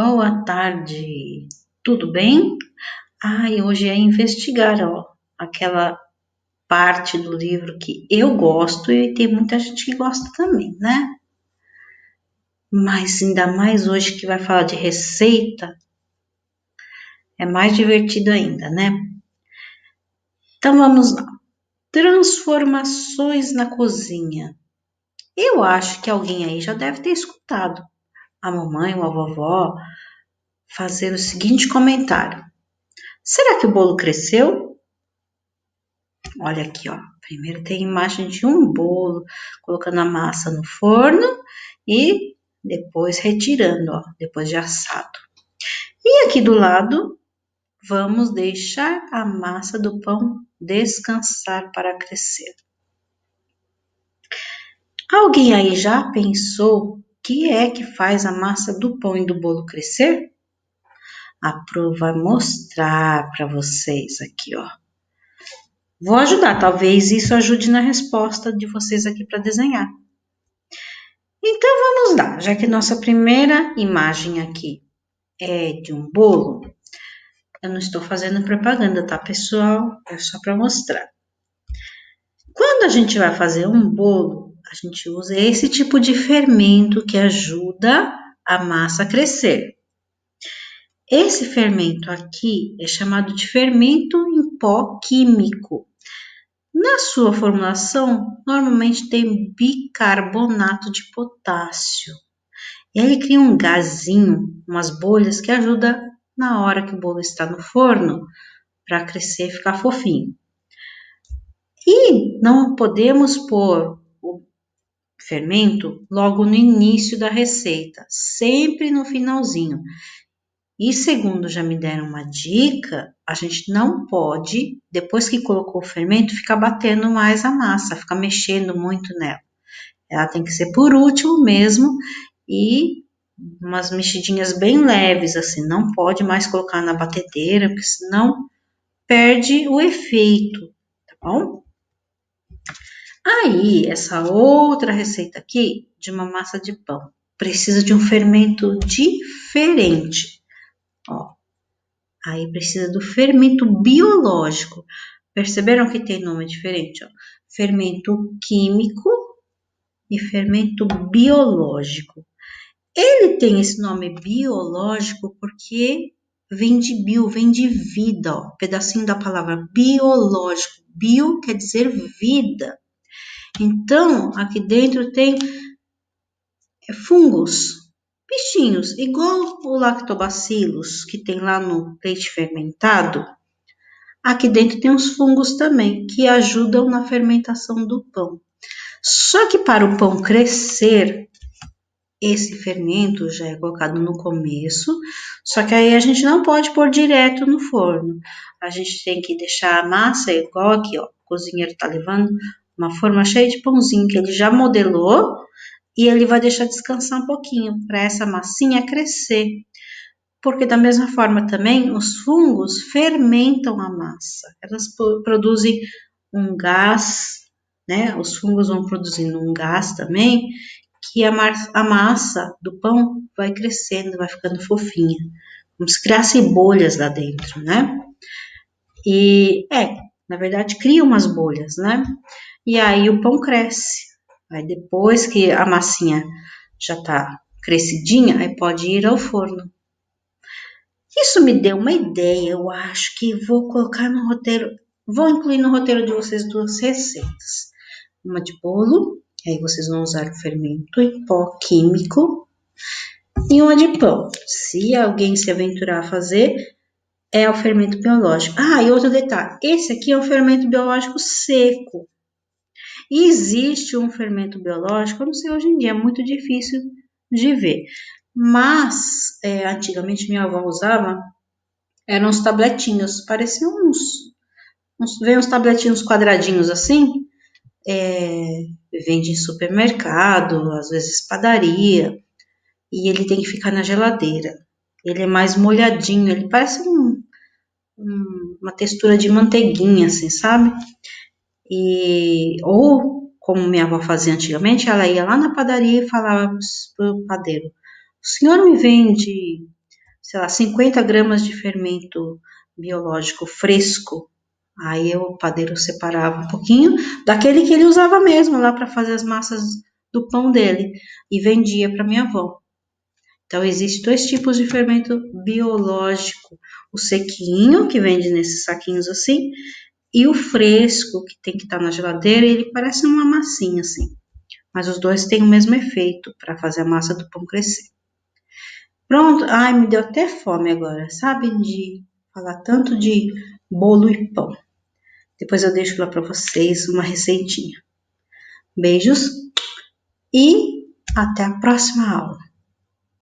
Boa tarde, tudo bem? E hoje é investigar, aquela parte do livro que eu gosto e tem muita gente que gosta também, né? Mas ainda mais hoje que vai falar de receita, é mais divertido ainda, né? Então vamos lá. Transformações na cozinha. Eu acho que alguém aí já deve ter escutado a mamãe ou a vovó fazer o seguinte comentário: será que o bolo cresceu? Olha aqui, ó. Primeiro tem a imagem de um bolo, colocando a massa no forno e depois retirando, ó, depois de assado. E aqui do lado, vamos deixar a massa do pão descansar para crescer. Alguém aí já pensou o que é que faz a massa do pão e do bolo crescer? A Pro vai mostrar para vocês aqui, ó. Vou ajudar, talvez isso ajude na resposta de vocês aqui para desenhar. Então vamos lá, já que nossa primeira imagem aqui é de um bolo, eu não estou fazendo propaganda, tá, pessoal? É só para mostrar. Quando a gente vai fazer um bolo, a gente usa esse tipo de fermento que ajuda a massa a crescer. Esse fermento aqui é chamado de fermento em pó químico. Na sua formulação, normalmente tem bicarbonato de potássio. E aí ele cria um gazinho, umas bolhas que ajuda na hora que o bolo está no forno para crescer e ficar fofinho. E não podemos pôr o fermento logo no início da receita, sempre no finalzinho. E segundo já me deram uma dica, a gente não pode, depois que colocou o fermento, ficar batendo mais a massa, ficar mexendo muito nela. Ela tem que ser por último mesmo e umas mexidinhas bem leves, assim, não pode mais colocar na batedeira, porque senão perde o efeito, tá bom? Aí, essa outra receita aqui, de uma massa de pão, precisa de um fermento diferente, ó. Aí precisa do fermento biológico. Perceberam que tem nome diferente, ó? Fermento químico e fermento biológico. Ele tem esse nome biológico porque vem de bio, vem de vida, ó, pedacinho da palavra biológico. Bio quer dizer vida. Então, aqui dentro tem fungos, bichinhos, igual o lactobacillus que tem lá no leite fermentado. Aqui dentro tem uns fungos também que ajudam na fermentação do pão. Só que para o pão crescer, esse fermento já é colocado no começo, só que aí a gente não pode pôr direto no forno. A gente tem que deixar a massa igual aqui, ó. O cozinheiro tá levando uma forma cheia de pãozinho que ele já modelou e ele vai deixar descansar um pouquinho para essa massinha crescer. Porque da mesma forma também os fungos fermentam a massa. Elas produzem um gás, né? Os fungos vão produzindo um gás também que a massa do pão vai crescendo, vai ficando fofinha, como se criasse bolhas lá dentro, né? E na verdade cria umas bolhas, né? E aí o pão cresce. Aí depois que a massinha já tá crescidinha, aí pode ir ao forno. Isso me deu uma ideia, eu acho que vou colocar no roteiro, vou incluir no roteiro de vocês duas receitas. Uma de bolo, aí vocês vão usar o fermento em pó químico, e uma de pão. Se alguém se aventurar a fazer, é o fermento biológico. E outro detalhe, esse aqui é um fermento biológico seco. E existe um fermento biológico, eu não sei hoje em dia, é muito difícil de ver. Mas, antigamente minha avó usava, eram uns tabletinhos, pareciam vem uns tabletinhos quadradinhos assim, vende em supermercado, às vezes padaria, e ele tem que ficar na geladeira. Ele é mais molhadinho, ele parece uma textura de manteiguinha, assim, sabe? Ou, como minha avó fazia antigamente, ela ia lá na padaria e falava pro padeiro: o senhor me vende sei lá, 50 gramas de fermento biológico fresco. Aí o padeiro separava um pouquinho daquele que ele usava mesmo lá para fazer as massas do pão dele e vendia para minha avó. Então, existem dois tipos de fermento biológico: o sequinho, que vende nesses saquinhos assim, e o fresco, que tem que estar na geladeira, e ele parece uma massinha assim. Mas os dois têm o mesmo efeito para fazer a massa do pão crescer. Pronto, ai, me deu até fome agora, sabe? De falar tanto de bolo e pão. Depois eu deixo lá para vocês uma receitinha. Beijos e até a próxima aula.